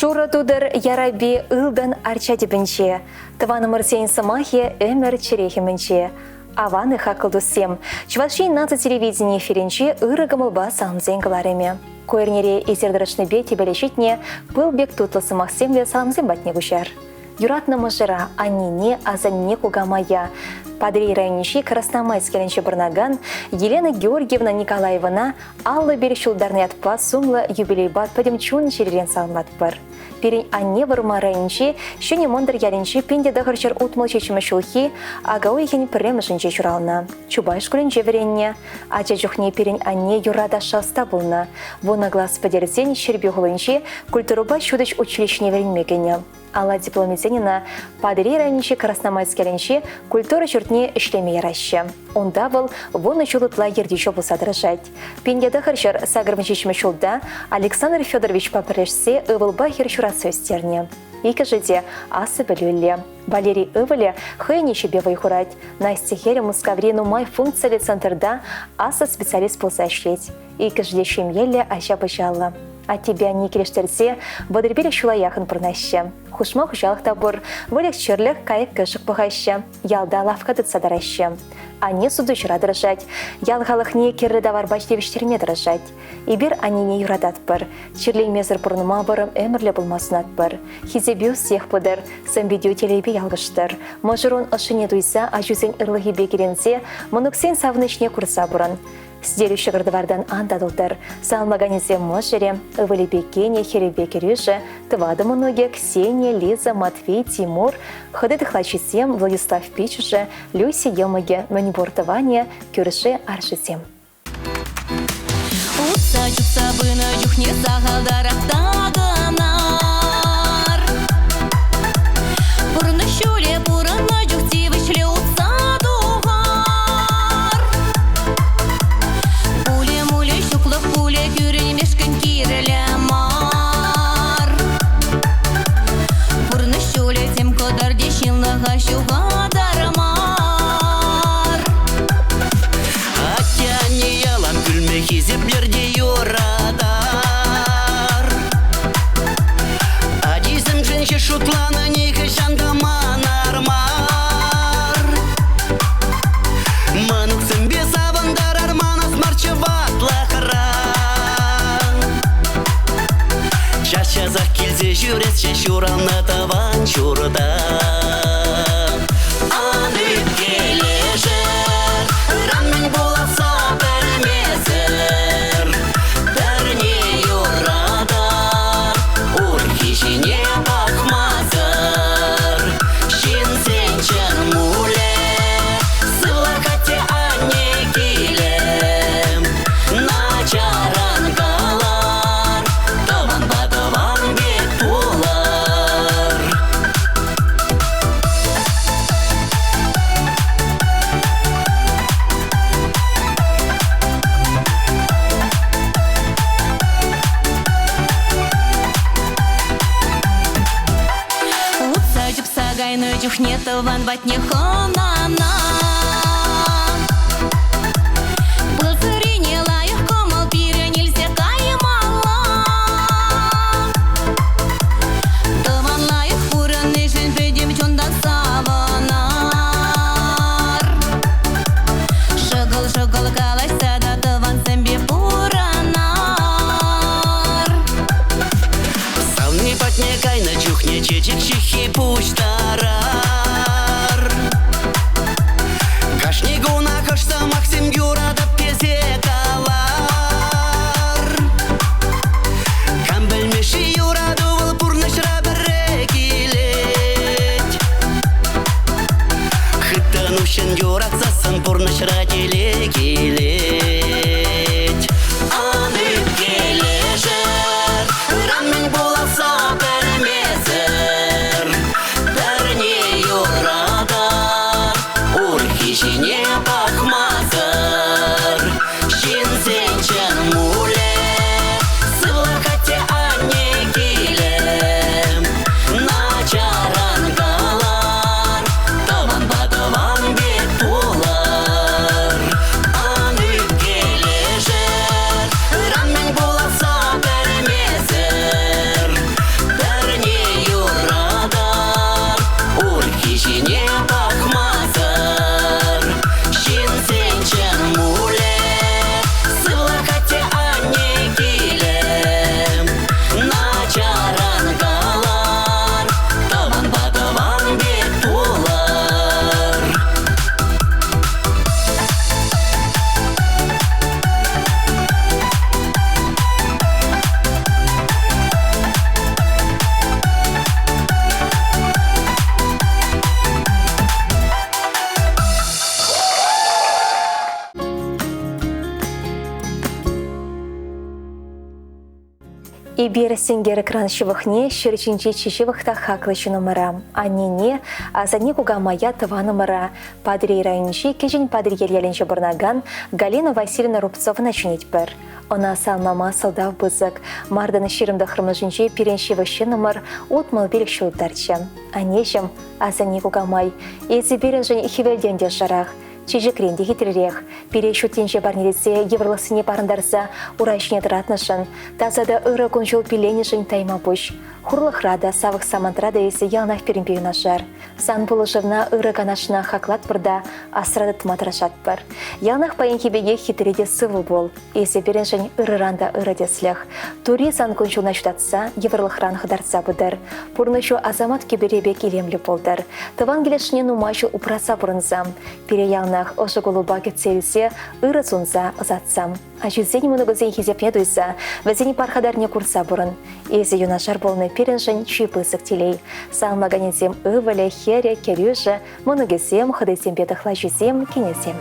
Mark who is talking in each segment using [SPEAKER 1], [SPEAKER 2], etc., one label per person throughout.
[SPEAKER 1] Шура тудыр яраби ылдан арчади бінче. Тываны мырсейн самахе өмір черехеменче. Аваны хакылдусем. Чувашей наци телевидение эфиренче ырыгымылба самзен кылареме. Койернере эзердірішні бе тебелешітне был бек тутлысы мақсемле самзен батне гушар. Юратна мыжыра, аннине, азанне кугамая. Падри районищи Красномайск келенче Барнаган Елена Георгиевна Николаевна Алла Берещулдарный атпа сумла юбилей бат падемчун черерен салмат бар. Перень анне варма районищи шуне мондыр яленчи пенде дагырчыр утмал чечімі шулхи агау ехен піремішінче чурална. Чубай шкуренче веренне, ача жухне перень анне юрада шаста булна. Вона глаз подерзен щербе гулынче культуруба чудыч училищне веренмегене. Алла дипломизенина падри районищи Красномайск келенче культура чуртне ишлеме яраща. Онда был вон чулытла ердичо буса дрожать. Пенде харчар сагрмчичме чулда Александр Федорович папрешсе ывылба херчурасы стерне. Ика жеде асы білюлле. Валерий Ывале хэйни себе вайхурать. Настя Хере Мускаврину май функции центрда асы специалист болса шлеть. Ика жде шемьелле аща бычалла. А тебя не келештерсе, бодребелі шулаяхын пырнаща. Хушма хушалық табур, вылек черлік кайық кышық бұғаща. Ялда лавка дытса дараща. Ане судучыра дыржать. Ялғалық не керрі давар бачдевіштерме дыржать. Ибір ане не юрадат бір. Черлей мезір бұрныма бұрым өмірлі бұлмасынат бір. Хизебеу сех бұдыр, сәмбедеу телейбе ялғыштыр. Мажырон ұшыне дуйса, ажузен ырлығы бекеренсе, мұнықсен савынышне курса бұрын. Сдерющий городовардан андадултар, салмаганизе можере, Валибекене, Херебекерюше, Твада Монуге, Ксения, Лиза, Матвей, Тимур, Ходыт Хлачисем, Владислав Пичуше, Люси Емаге, Манибортование, Кюрше Аршисем.
[SPEAKER 2] Şuranla tavan şurada Anıp geleşer Ramen bulasa vermezler Terni yuradar Urkişine bakmazlar Şin sençen mule Sılakate anne gilem Naçaran kalar Tavan batavan Нет ван ватне хонана Был царине лаях комал пире нельзя каймала Таван лаях пураны жен предем чондан саванар Шагал калась сада таван сэмбе пуранар Савни патне кайна чухне чечек чихи пуштара Максим юрадап кезе калар Кам білмеші юраду бұл бұрнышыра бірі келет Хыттан үшін юратсасын бұрнышыра келе келет Анып келешер Рамен боласа білмезір Бірне юрадар Ур хишіне bakmazır Şin sençen mule Sılakate anne gilem Naçaran kalar Tavan batavan bet bular
[SPEAKER 1] Ибир сенгер экран шывахне шерчинчи чишивахта хаклыч номера. Аннине азани куга мая тыва номера. Падри райончи кежин падри елеленче бурнаган Галина Васильевна Рубцовна чунить бір. Она салмама салдав бызык. Марданы ширымда хырмыжинчи переншиваще номер утмал берег шулдарчы. Анешем азани куга май. Ези берен жын хивелден де жарах. Чижекренде хитререк, перешутенче барнелесе еврлысыне парындарса урайшне тыратнышын, тазада ыры кончул пиленешін тайма бұш. Хурлықрада савық самантрада есе ялнах перемпейін ашар. Сан бұлышывна ыры канашына хаклат бірда асырады тматрашат бір. Ялнах паенкебеге хитреде сывыл бол, есе береншін ырыранда ырыдеслях. Тури сан кончулна шутатса, еврлықран хыдарса бұдыр. Пурнышу азамат кеберебек илемлі болдыр. Тыван келешіне нумашу упраса бұрынзам. Пере ялнах ошы голуба кетселсе, ыры сунса ызатсам. А жүзені мұнығызен хизепне дойса, вәзені пархадарне курса бұрын. Ези юнашар болны переншін чүйпысық телей. Салмаганезем ывылі, хере, керюші, мұнығызем, хыдызем бедіхла жүзем, кенезем.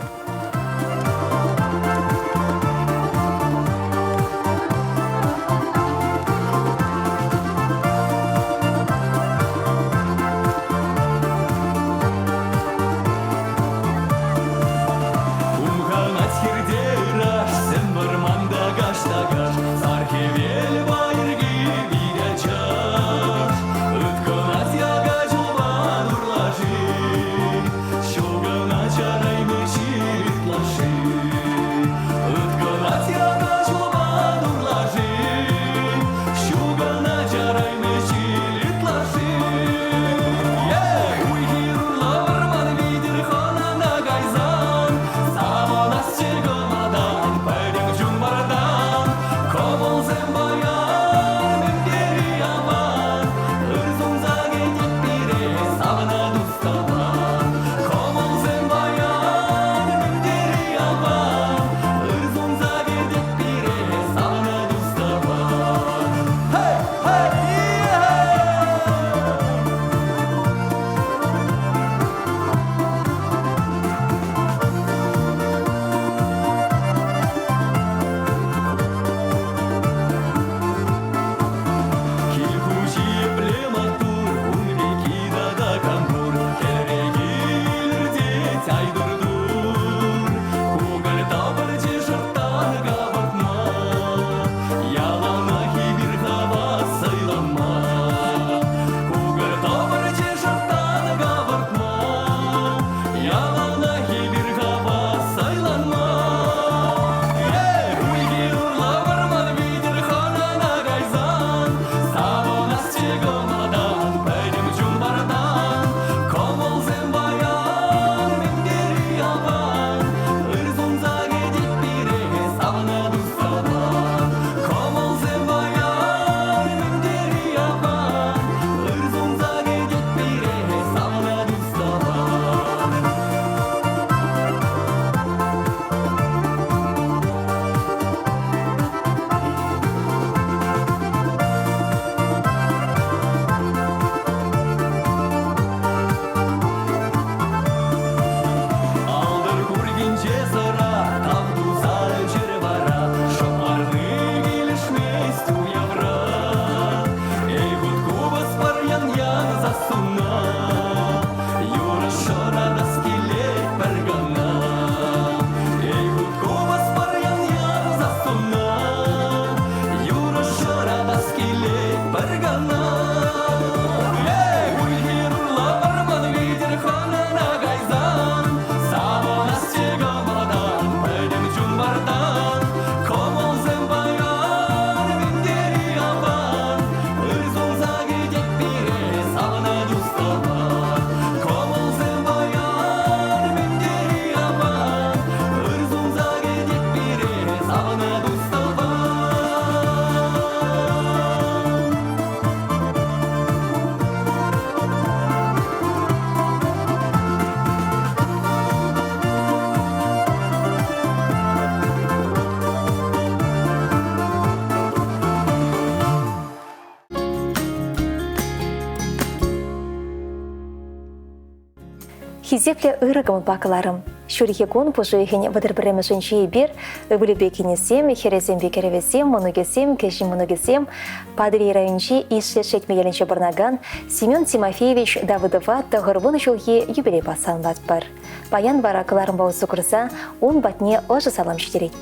[SPEAKER 1] Хизепле ырыгым бакыларым. Шурихекун пужуихин вадырбіремешінші бир, өвілібекінесем, хересем бекеревесем, монугесем, кешім монугесем, падри райончи ишле шетмегеленче барнаган Семен Тимофеевич Давыдова тағырбын жылге юбилей басанлат бір. Паян баракыларын баусы кұрса, он батне ожы салам шетерет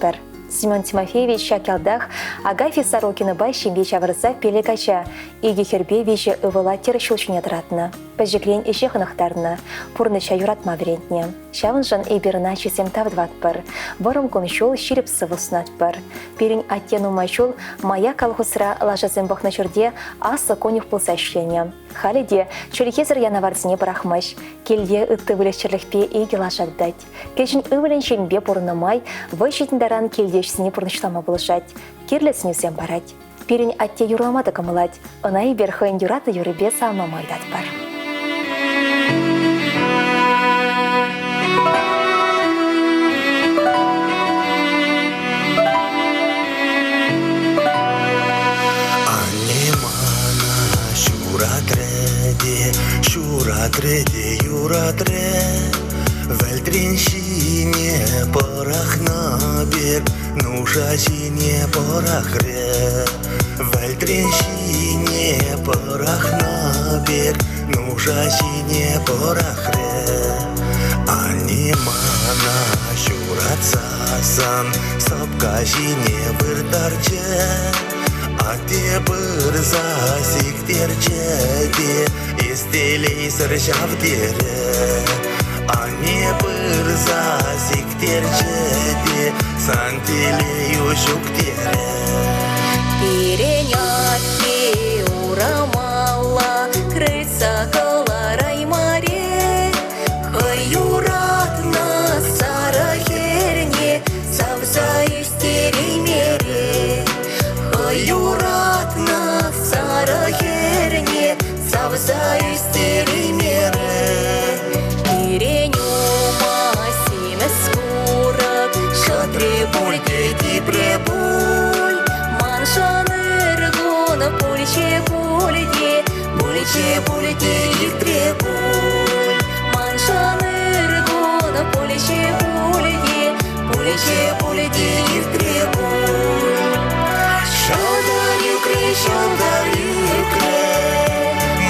[SPEAKER 1] Семен Тимофеевич шакелдах Агафья Сорокина бай шембе чавырса пелегача, иге хербе вежі өвілаттер шулшыне тұратына. Пәжеклен еше қынықтарына, пұрныча юратма верентне. Шавынжан эйберына чесем тавдват бір. Варым коншол ширіп сывылсынат бір. Перін аттену майшол мая колхозра лажазем бақна жүрде асы конюх пылса ішлене. Халиде чөлікезір янавардзіне бірахмаш. Келде үтті вілешчірлікпе эйге лажагдать. Кешін өвілен шенбе пұрнымай, вайшетіндаран келдешсіне пұрнышлама бұлышать. Керлесіне сен барать. Перін атте юрамады кымылать. Ына эйберхын юраты юрыбе салма майдат бар.
[SPEAKER 3] Шуратреде юратре, вельтриншине порахна бер, нужасине порахре. Вельтриншине порахна бер, нужасине порахре. Анимана шуратсасан, сапкажине вырдарче. Ате бырза сиктерчеде, истелейсір жавдері. Ане бырза сиктерчеде, сантелею жүктері.
[SPEAKER 2] Перенятке урамала, крыса каларай маре. Хаюратна сара херне, савза истерей мере. Юратна сара херне, савза истери мере. Перенюма симе скурак, шатре буль дети пребуль. Маншаныр гона пульче бульде и пребуль. Маншаныр гона пульче бульде и пребуль. Шалдар юкре,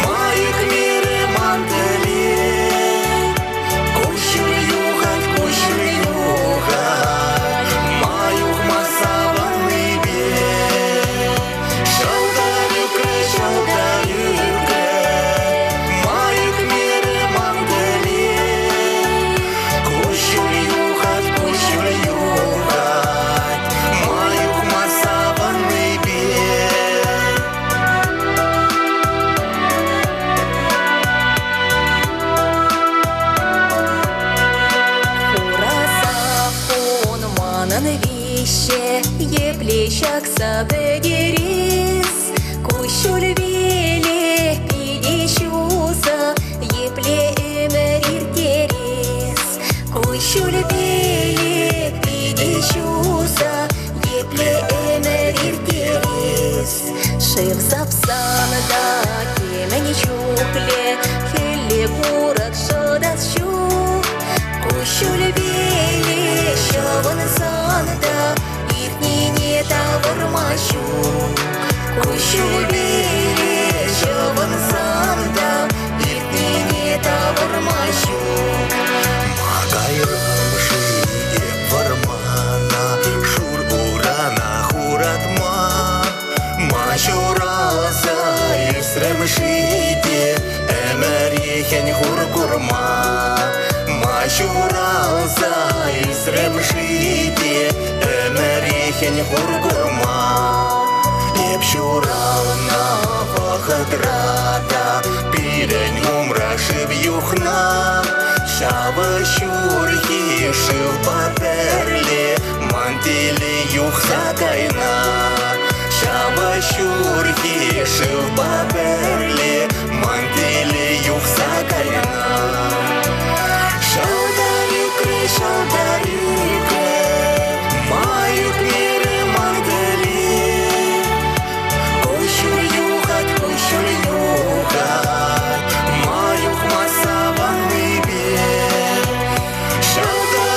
[SPEAKER 2] майк мире мантели. Кушур югат, маюх масаванный бе. Шалдар юкре, майк мире мантели. Кушур югат, маюх масаванный бе. Еплещак сабегерис, кущуль виле пидищуза, епле эмериртерис. Кущуль виле пидищуза, епле эмериртерис. Шив запсан да темени чупле, хеле курак шодас щук. Кущуль виле щаван санда, не тавармащу. Кущуль виле щаван санда, не тавармащу.
[SPEAKER 3] Магайрам шиде вармана, шур урана хуратма. Машураза исрем шиде, эмерихен хургурма. Машураза исрем шиде, эмерихен хургурма. Епшурална вахадрата, пирень умрашив юхна. Шава шурхи шив паперле, мантели юх закайна. Шава шурхи шив паперле, мантели юх закайна. Шалдар юкре, майк мире мантели. Кущуль югат, маюх масаванный бе. Шалдар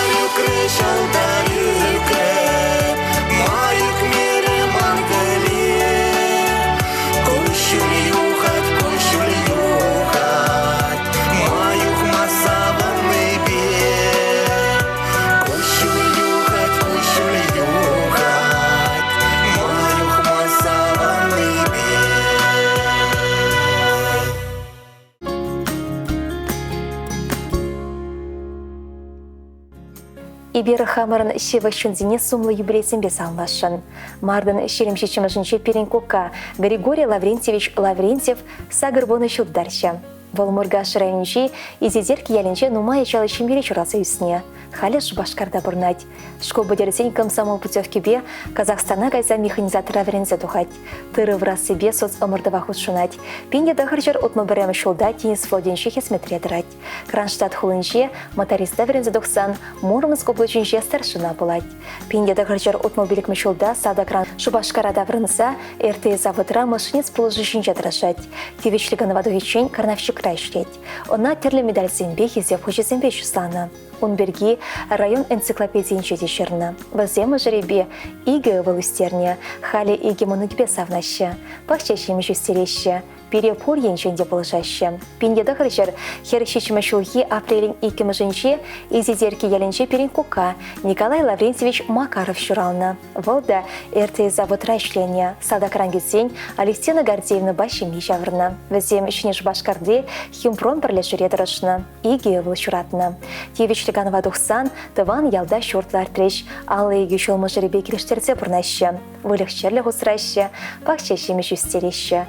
[SPEAKER 1] Ибері хамырын шеві шүндіне сумлы юбилейсін бес алмашын. Мардын шеремшечімішінше Перенкокка Григорий Лаврентьевич Лаврентьев сагырбоны шылдаршы. Волмурга шырайынши изезер киялінше нумай чалы шимбері чурасы үсіне. Халеш башкарда бұрнать. Школ бөдерсен комсомол путевкебе Казахстана кайса механизатора врензе тухать. Тыры враз себе соц омырдыва худшунать. Пенде дахарчар отмы бірәмі шулда тенис флоденші хесметре дырать. Кронштадт хулынше моториста врензе тухсан Мурманск облачынше старшина булать. Пенде дахарчар отмы білікмі шулда сада кран шубашкарада врынса РТ заводра машинец положышынче дырашать. Тевечлігіні вадугечен карнавщик райшлеть. Она терлі медаль зембе хезев хучесембе чуслана. Он берги район энциклопедиинче дешерна. Вазема жеребе иге вылыстерне, хали иге монугбе савнаще, пахчащими жюстереще, перепур енченде положаще. Пиндеда хрычар херщичме шулхи апрелин иким женче изидерки яленче Перенкокка Николай Лаврентьевич Макаров шурална. Волда РТ завод райшлене, сада крангетсень Алексеевна Гордеевна башими жаврна. Вазем шнеш башкарды химпром перлешуре дырышна, иге выл шуратна. Тевечлиганова тухсан тыван ялда шортлар треш, алы иге шолмы жеребе килештерзе бурнаще, вылехчерлі хусраще, пахчащими жюстереще.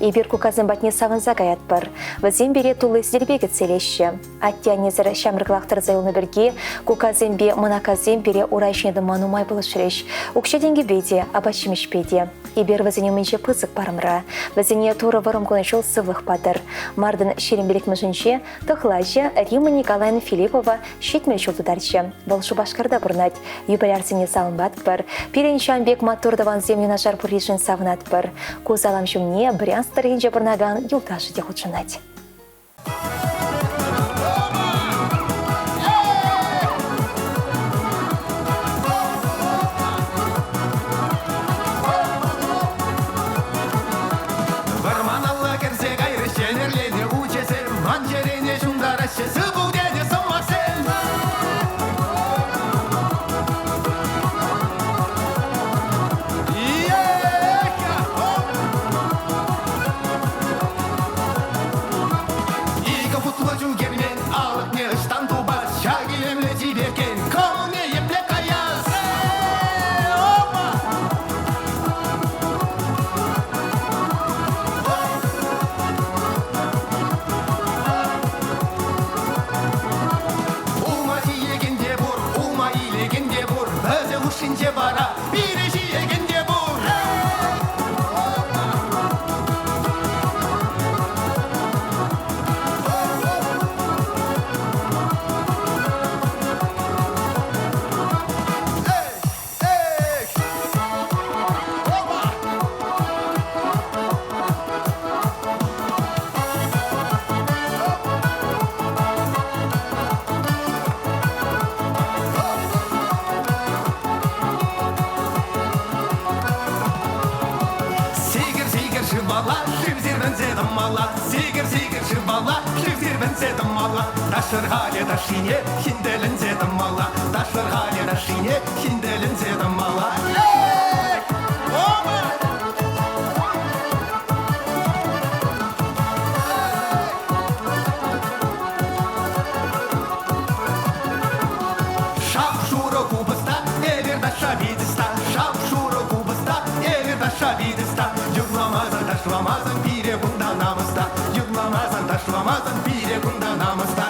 [SPEAKER 1] Ибір куказын батне савынза гаят бар. Вазем бере тулы сдербеге целеще. Аття незір шамрыклақтыр зайлыны бірге, куказын бе мұнаказын бере урайшнеді манумай бұлышыреш. Укше денге беде, абачимеш беде. Ибір вазене мүнше пызық барымра. Вазене туры варым конышыл сывық падыр. Мардын шерімбелік мүжінше, тұхлайше Рима Николаевна Филиппова шетмел шулдыдарчы. Болшу башқарда бұрнат. Юбилярсыне салынбат бар. Переншанбек мотордаван землена жар бұрежін савынат бар. Кузалам жүмне Брянск Таргинже Барнаган юлташы де худшынать.
[SPEAKER 4] Барманалла керсе гайры шенерледе учесе, манжерене шундарашы сыбудеде соммаксен. Шинче бара, бирежи егенде бур. Дашырғале дашине, хинделін зедім мала. Дашырғале дашине, хинделін зедім мала. Шап шуро кубыста, эверда шабидыста. Шап шуро кубыста, эверда шабидыста. Югламазан дашламазан бире бунда намыста. Югламазан дашламазан бире бунда намыста.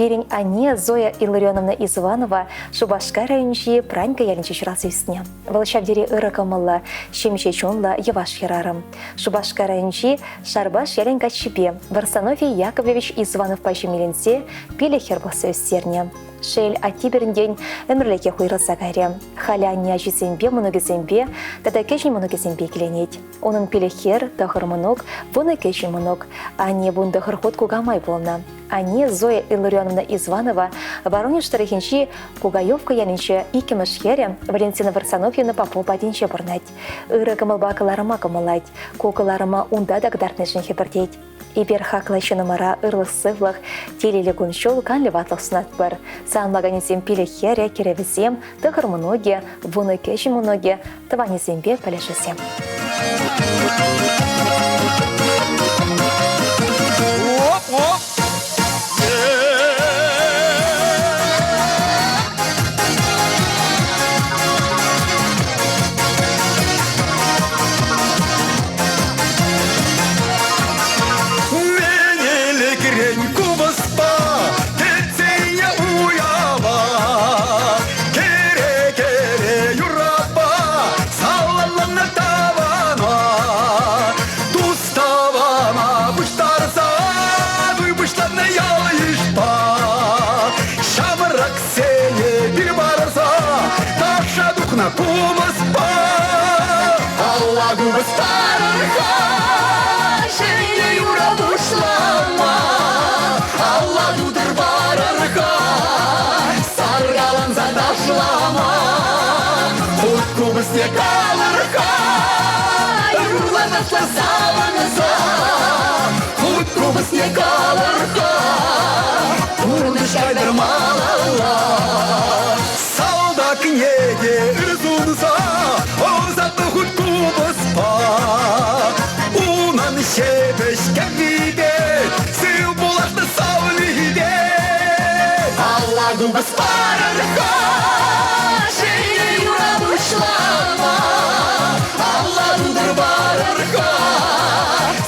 [SPEAKER 1] Пирень Ане Зоя Илларионовна Изванова Шубашка райончи пранька ялинчи чурасывсне. Волшабдери ыракамалла, щемче чонла Яваш херарам. Шубашка райончи Шарбаш ялинка чипе. Варсановий Яковлевич Изванов пащемиленсе пиле хербасы өстерне. Шель атиберін день өмірлеке хуйрылса кайре. Халя няжисембе мұнығысембе, тада кешін мұнығысембе келенет. Оның пелехер, тахыр мұнық, бұны кешін мұнық. Ане бұнды хырхот кугамай болна. Ане Зоя Илларионовна Изванова Воронеж тарихинчи Кугаевка янинче икемешхере Валентина Варсановьевна Попова динче бурнать. Ыры кымылба кыларыма кымылать, кукыларыма унда дагдарнышын хепертеть. Ибер хакла чынымара ырлық сывлық, телелі күншол канлі ватлық сынат бар. Санлаганесем пелехере, керевізем, тығыр мұноге, вуны кеші мұноге, тыванесембе пәлешесем.
[SPEAKER 4] Салдак неге ырзунса, озатты хутку баспа. Унан шебеш кәвиде, сыл булашты саулиде. Аллагу баспарырға, шейне юра бұшлама. Алладудыр барырға,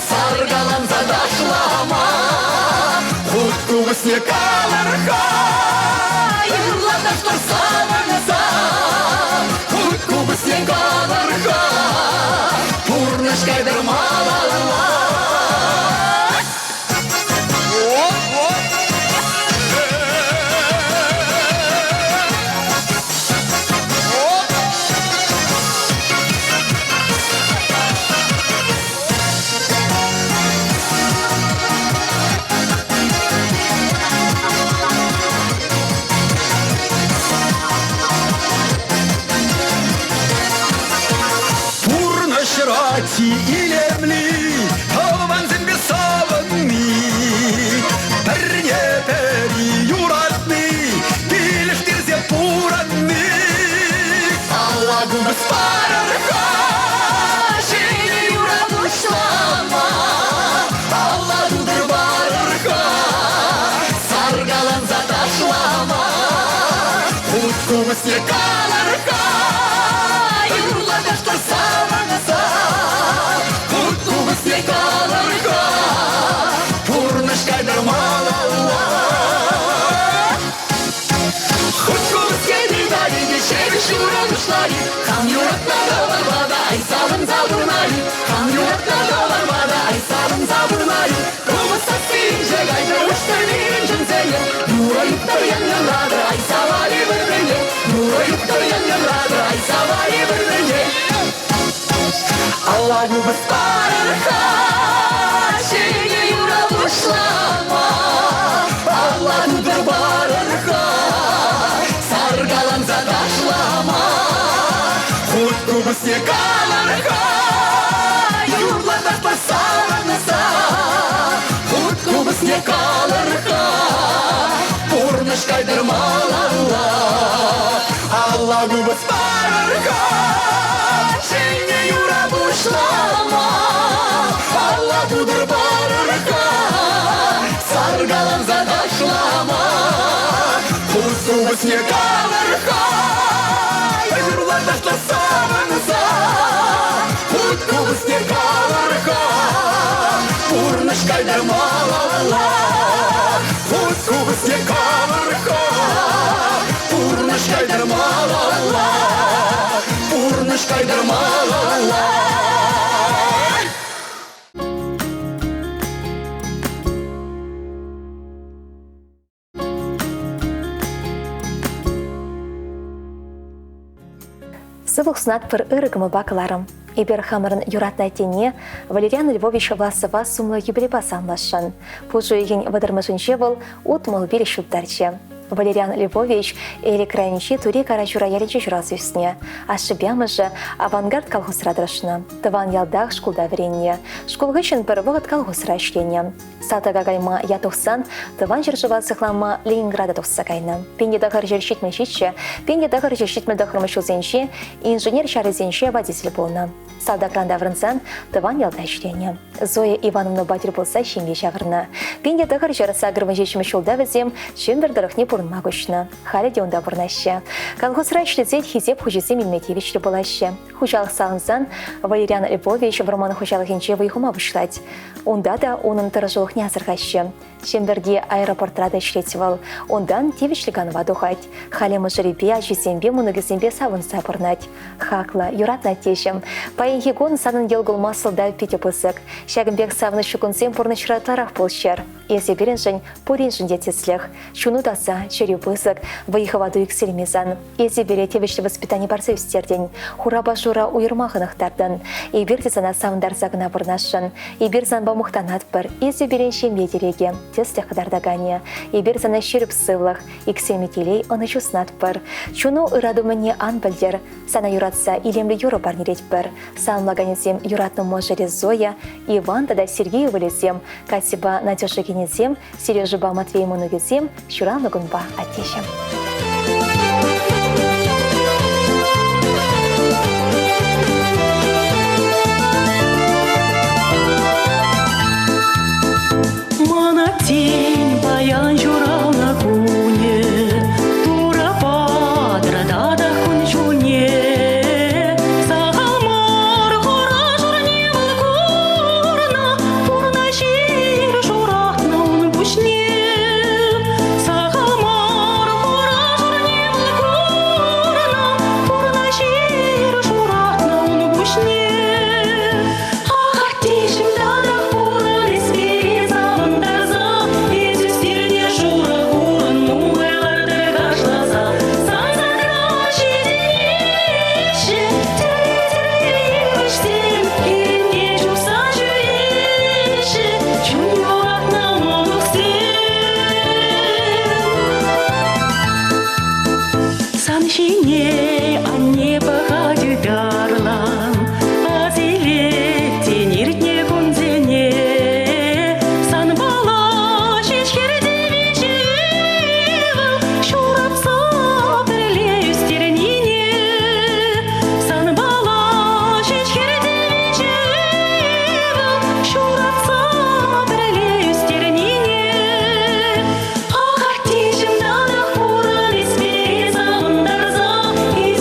[SPEAKER 4] саргалан задашлама. Хутку басне калырға, юрладашлар саваныза. Хутку басне калырға, пурныш кайдырмалалла. Рати илемли, таван зембе саванни. Перне пери юратны, билештирзе пуранны. Аллагу баспарырға, шейне юра бұшлама. Алладудыр барырға, саргалан заташлама. Хутку басне калырға, юрладаштар саваныза. Хутку басне калырға, пурныш кайдырмалалла. Хутку басне дидалиде, шевиш юранушлари. Хан юратна доларвада, ай салым забырнари. Хан юратна доларвада, ай салым забырнари. Кумаса синже гайдырыштыр вирин жынзене. Юра юктар янганады, ай савали бірдене. Юра юктар янганады, ай савали бірдене. Аллагу баспарырға, шейне юра бұшлама. Алладудыр барырға, саргалан задашлама. Хутку басне калырға, юрладаштар саваныза. Хутку басне калырға, пурныш кайдырмалалла. Аллагу баспарырға, шейне юра бұшлама. Алладудыр барырға, саргалан задашлама. Хутку басне калырға, юрладаштар саваныза. Хутку басне калырға, Пурныш кайдырмалала, Утку бізге кавырға. Пурныш кайдырмалала, Пурныш кайдырмалала.
[SPEAKER 1] Сывық сунат пір ырыгымы бакыларым. Ибер хамырын юратна тене Валериан Львович Власова сумлы юбилейба санлашын. Пужу еген вадырмышынче был утмыл бері шултарче. Валериан Львович эли крайничи тури карачура яличи журазывсне. Ашыбямыжы авангард колхоз радырышны. Тыван ялдах шкулда вренне. Шкул гычын пір вғыт колхозра ішлене. Сатага гайма я тухсан, тыван жыржыва сықлама Ленинграда тухса кайны. Пенде дағыр жершетмел жетші, пенде дағыр жершетмел дағырмыш узенші, инженер шарызенші водитель болны. Салдагранда врынсан, тыван ялда ішлене. Зоя Ивановна батер болса шемге шағырны. Пенде дағыр жарыса гырмы жетшімі шулда візем, шембір дырықне бұрынма көшіні. Халі де онда бұрнашы. Колхозра ішлізет хизеп хужесе Мельметьевичлі болашы. Хужалық салынсан, Валериан Львович варманы хужалығынче вайхума бұшлать. Онда да оның тырыжылық не азырғашы. Шемберде аэропортрада ішлетівал. Ондан тевішліганова дұғайд. Халемы жыребе, ажесембе, мұнығызембе савын сапырнать. Хақлы, юратна тешім. Пайынхегон санын елгіл масылда пете пысық. Шәгімбек савыны шүкінсем пұрны шыратларақ болшыр. Есе берін жын, пұрын жын детесліх. Шуну даса, чөрі пысық, вайхываду екселемезан. Есе бере тевішлі воспитание барсы үстерден. Хураба жура уйырмағынықтардын. Иберде зана савындар загына бұрнашын. Ибер занба мұқтанат бір. Есе берен шембе дереге. Теслі қадардагане. Ибер зана шеріп сывлық. Иксеметелей оны жуснат бір. Чуну ыраду мне ан білдер. Сана юратса илемлі юры барнерет бір. Санлаганезем юратны можере Зоя, Иван да Сергей вылезем. Катиба Надежа генезем, Сережа Матвей Мунугезем, Шуранлы гунба атешем.
[SPEAKER 5] Тень баян журал на куне, тура падра дада кун жуне. Сахамар хора журне валкурна, пурна шир журатна он бушне. Сахамар хора журне валкурна, пурна шир журатна он бушне. Артишим дада пурна респи завандарза. Саншине, а не походит дарлан, а зелете ниртне кунзене. Сан бала шишкерде вечевал, шурапса бірлею стернине. Сан бала шишкерде вечевал, шурапса бірлею стернине. Ах, артишім дадах пуран испеза. И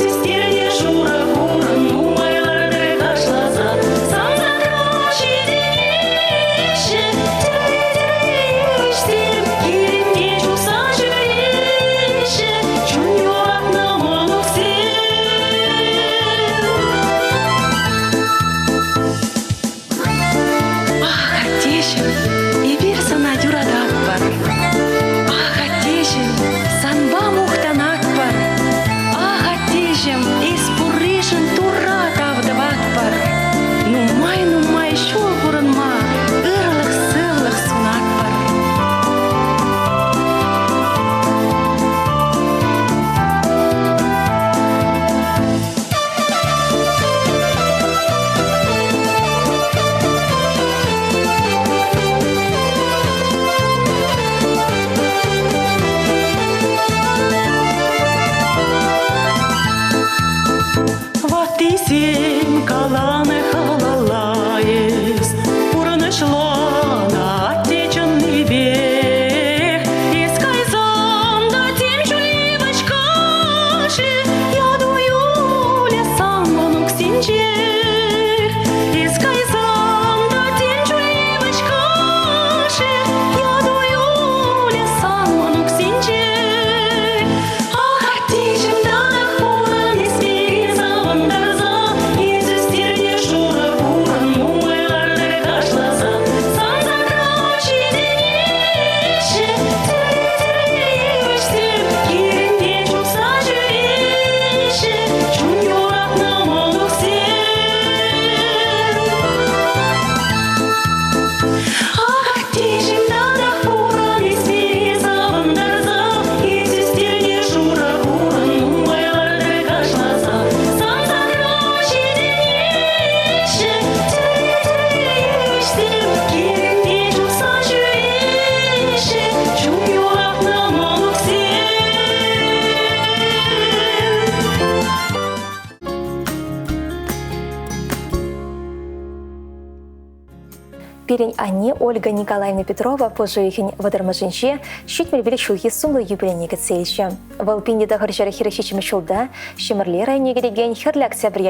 [SPEAKER 1] Пирень Анне Ольга Николаевна Петрова пожуихин вадармажинче щитмель величулхи сумлы юбилейнеге цельче. Волпинде да харчара хирощичим шулда, щемерлера негедеген херля октябрь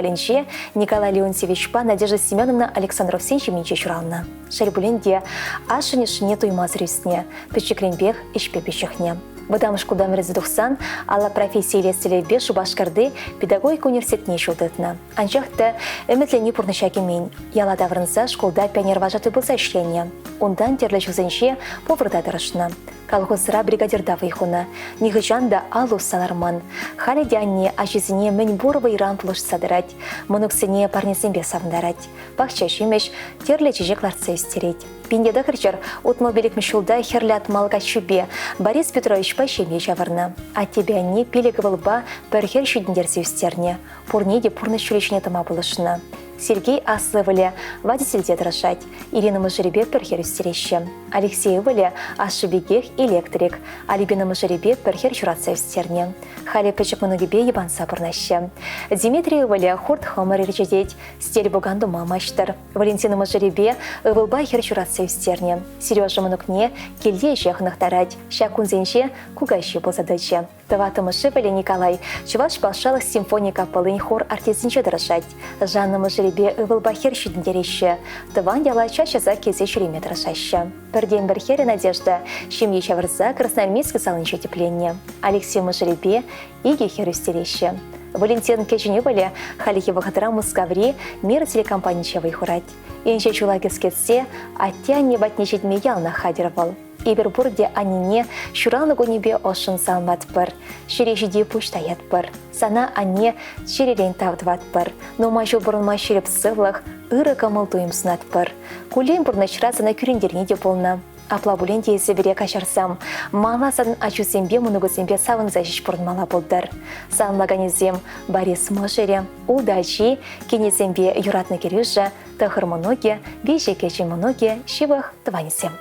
[SPEAKER 1] Николай Леонтьевич Па Надежда Семеновна Александров Сенчевниче чурална. Шарибуленде ашынешне туймазрюсне, печекренбех ишпе печехне. Выдам шкудам резидухсан, алла профессии лесселебе Шубашкарды педагогика университетне шулдытна. Анчахта үмітлені пурнышаки мен. Яла даврынса школда пионер вожатый был зашлене. Ондан терлечу зенче повырда дырышна. Колхозра бригадирда выйхуна. Нихычанда алу саларман. Халидянне ажизіне мен бурова иран плыш садырать. Монуксыне парнесембе савндарать. Бақча шемеш терлечежек ларца истереть. Пиндеда хырчар утмобилик мишулда херлят малга чубе. Борис Петрович пащеме жаварна. А тебя не пилеговал ба перхер щудіндерзе устерне. Пурнеде пурны чулечне тама булышна. Сергей Аслывале водительде дрожать. Ирина Мажеребек перхер устереще. Алексей Вале ашибегех электрик. Алибина Мажеребек перхер чураца устерне. Хали печек многибе ебан сапырнаще. Дмитрий Вале хурт хамар речедеть. Стель буганду мамаштар. Валентина Мажеребе ывылба хер чураца устерне. Сережа Манукне келье жехнах тарать. Шакунзенче кугайши позадаче. Тавата Мышевале Николай чуваш палшалых симфония капелын хор артистинче дрожать. Жанна Мажеребе ывылба хер щудіндереше. Таван яла чаще за кезе чуреме дрожаще. Перден берхере Надежда щемье чаврза красноармейский салынче тепление. Алексей Мажеребе иге хер устереще. Валентин Кеченевале халихи вахатра Мускаври мир телекомпании чевой хурать. Инче чулаги скетсе, а тя не батничить миял нахадировал. Ибербурде анине шуралны гонебе ошын салмат пыр. Шережиде пуштаят пыр. Сана ане шерелен тавдват пыр. Но мажу бурынма шереп сывлых, ыры камылтуем сунат пыр. Кулен бурначразана күрендерне де болна. Апла буленде есебере качарсам, мала сан ачусембе мунугусембе савын зажиш бурынмала болдар. Сан лаганезем Борис Мошере, удачи, кенезембе юратны керюжа, тахыр моноге, беже кече моноге, шивах тванесем.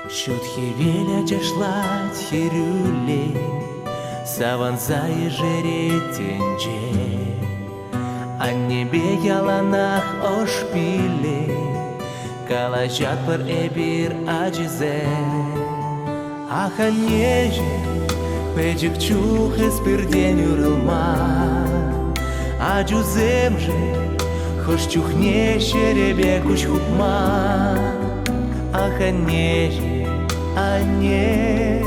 [SPEAKER 6] Шутхевеля чашлать хирюле, саванза и жеретенже, а небе яланах ошпиле, калачат пар эбир аджизе. Аха неже, печек чух эспирден юрылма, аджузем же, хош чухне шеребе куч хупма. Аха неже, ане,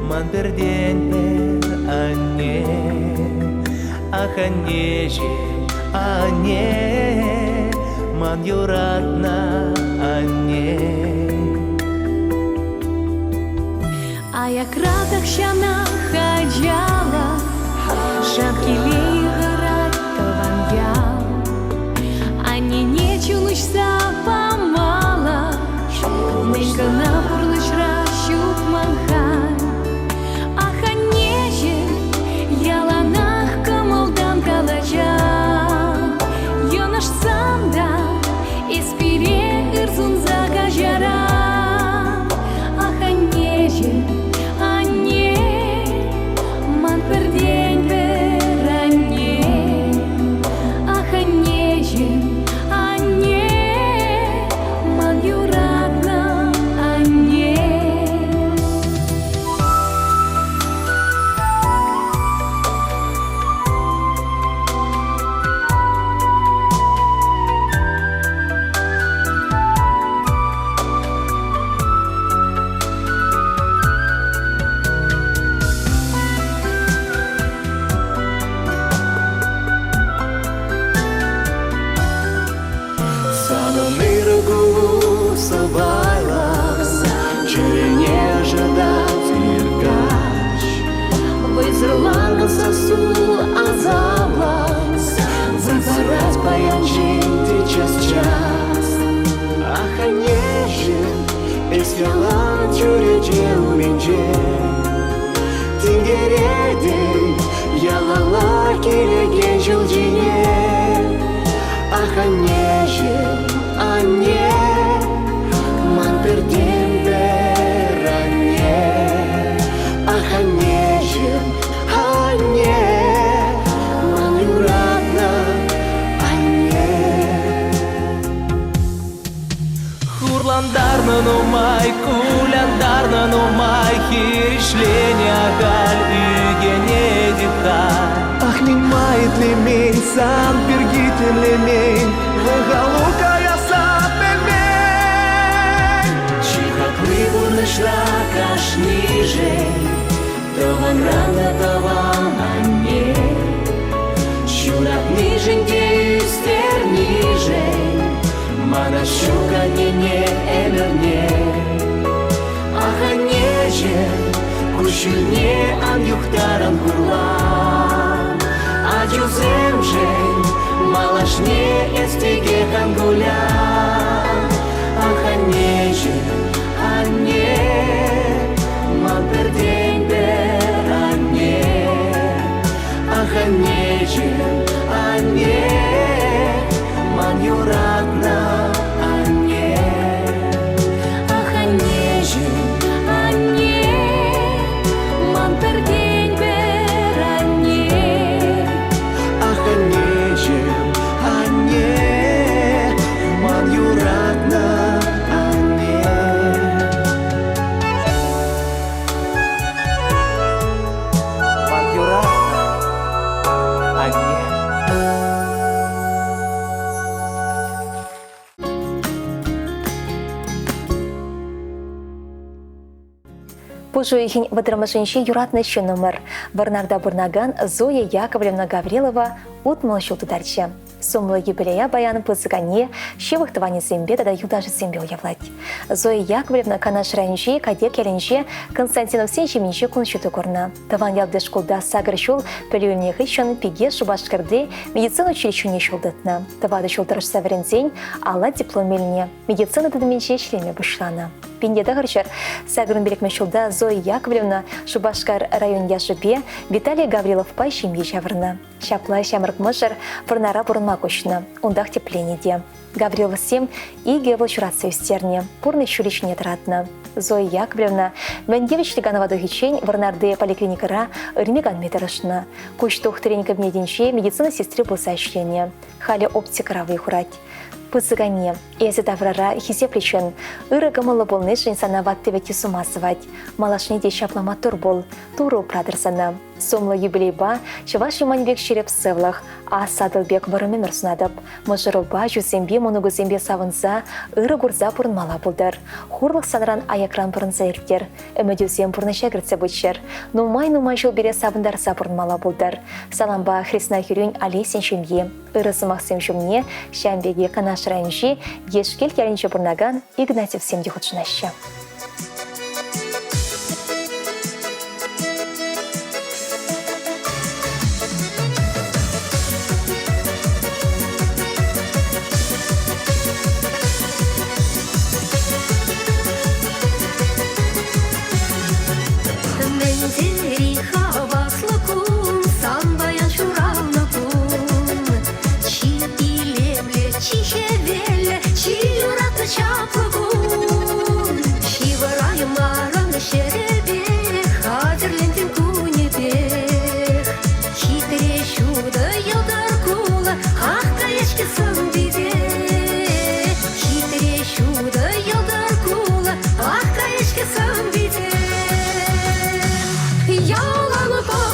[SPEAKER 6] ман перден пер ане. Аха неже, ане, ман юратна ане.
[SPEAKER 2] А я кратах щана хаджала, шапкилей грать таваньял. Ане нечулыш запамала, нынка напурныш ращук манхай. Аха неже, яланах камалдан калача. Йонаш санда, испире ырзун загажара. Аха неже, ане, ман пердень перане. Аха неже, ане, ман юратна ане.
[SPEAKER 3] Сананы рыгулу сабайла, черене ожидать иргач. Вызрыларга сосу азавла, выбирать поянчин ты час. Аха неже, эскалан тюреже уменже. Тингереде, ялала килеген жылжине. Аха неже, ане, ман перден беране. Аха неже, ане, ман юратна ане.
[SPEAKER 6] мышления галь үйгене дихай.
[SPEAKER 3] Ах, нимает ли мень, сан пергитем ли мень, вагалука я сад мень.
[SPEAKER 6] Чихаклы бурнышла каш ниже, то вам рано, то вам анне. Чурак ниженьке устер ниже, мана щука не эмерне. Ах, анеже, кушюльне ан юхтаран гурлан, а дюзем же малашне эстиге хангулян. Ах, анеже, анне, ман пердень бер анне. Ах, анеже, анне, ман юратна анне. Ах, анеже, анне, ман пердень бер анне.
[SPEAKER 3] Ах, анеже, анне, ман юратна анне.
[SPEAKER 6] Ман юратна анне.
[SPEAKER 1] Пужуихин выдрамашинчи юратный еще номер. Барнарда Бурнаган Зоя Яковлевна Гаврилова утмала шултударча. Сумла юбилея баян пызыгане, щевых твани зембе да юдажи зембе уявлать. Зоя Яковлевна канаш раньше, кадек яленче, Константинов сенче минче кунчуту корна. Таван ялды школда сагрышул, пелюльних ищен, пиге шубашкарды, медицину училищу не шулдытна. Тавады шултырыш саверензень, алла дипломельне. Медицина тадыменче члеме бушлана. Пиндеда гырчар, сагрын белекме шулда Зоя Яковлевна Шубашкар район яшыбе Виталий Гаврилов пай шимье шавырна. Шапла шамрык мыжыр пырнара бурынма кушна, ундах тепленеде. Гаврилов сем и гевыл чураться юстерне, пурный чурич нет ратна. Зоя Яковлевна Мендевич Лиганова дохичень варнарды поликлиникара римиган метарышна. Куч тух тренинга мединче медицина сестры булсайшлене. Хали оптикаравы хурать. Пызыгане, эзи даврара хизе плечен, ыры гымылы болны жинсана ваттывети сумасывать. Малашни де шаплама тур бол, туру прадырсана. Сомлы юбилейба, чаваш юманбек шереп сывлах, а садылбек варымен ұрсынадып. Мұжырылба жүзембе мұнугы зембе савынса, ыры гурза бұрынмала бұлдар. Хурлық санран аякран бұрынса ерттер. Өмөдюзем бұрны шәгіртсе бұтшер. Нумай жыл бере савындарса бұрынмала бұлдар. Саламба Хрисна Хюрюнь Алесен шемье. Ырысы Максим шумне, шәмбеге канаш райынши, ешкел кәрінче бұрнаган Игнатьев семде худшынаща.
[SPEAKER 7] Yalan budur,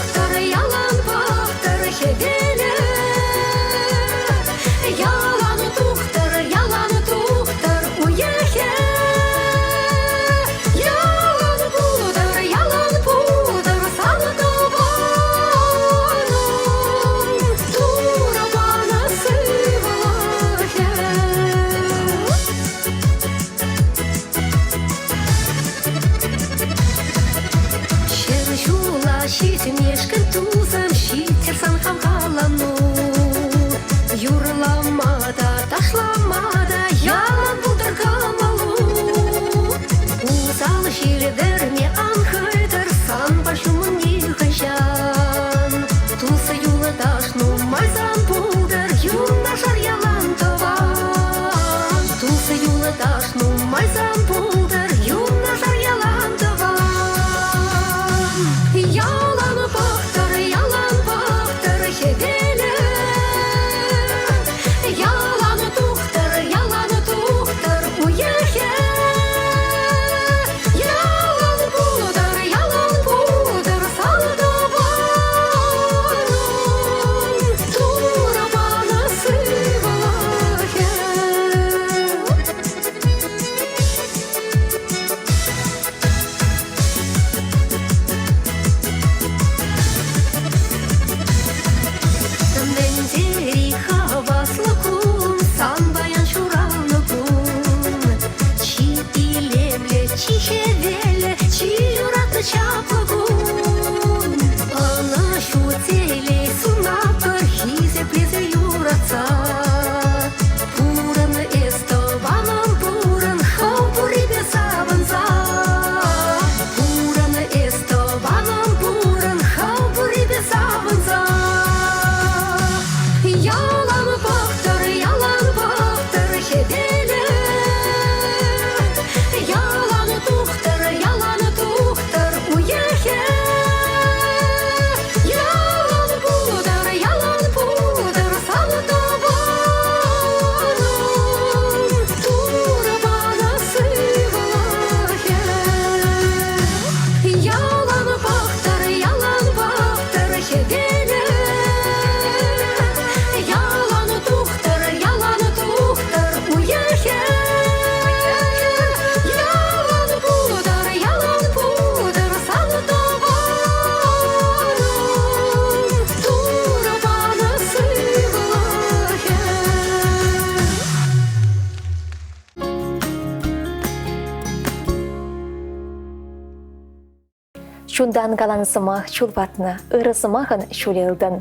[SPEAKER 1] Чундан галан сымах чулватны, ыры сымахын чулелдын.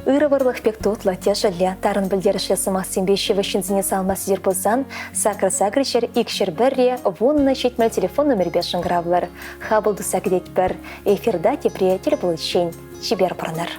[SPEAKER 1] Ыры варлық пек тотлы тежілі, тарын білдерішлі сымах сенбеші вішінзіне салмасы зер болсан, сакыр-сакыршер икшер бірре, вонына жетмел телефон номер бешін гравлар. Хабылды сәкідет бір, эфирда тепре телеболычен. Чибер пырныр.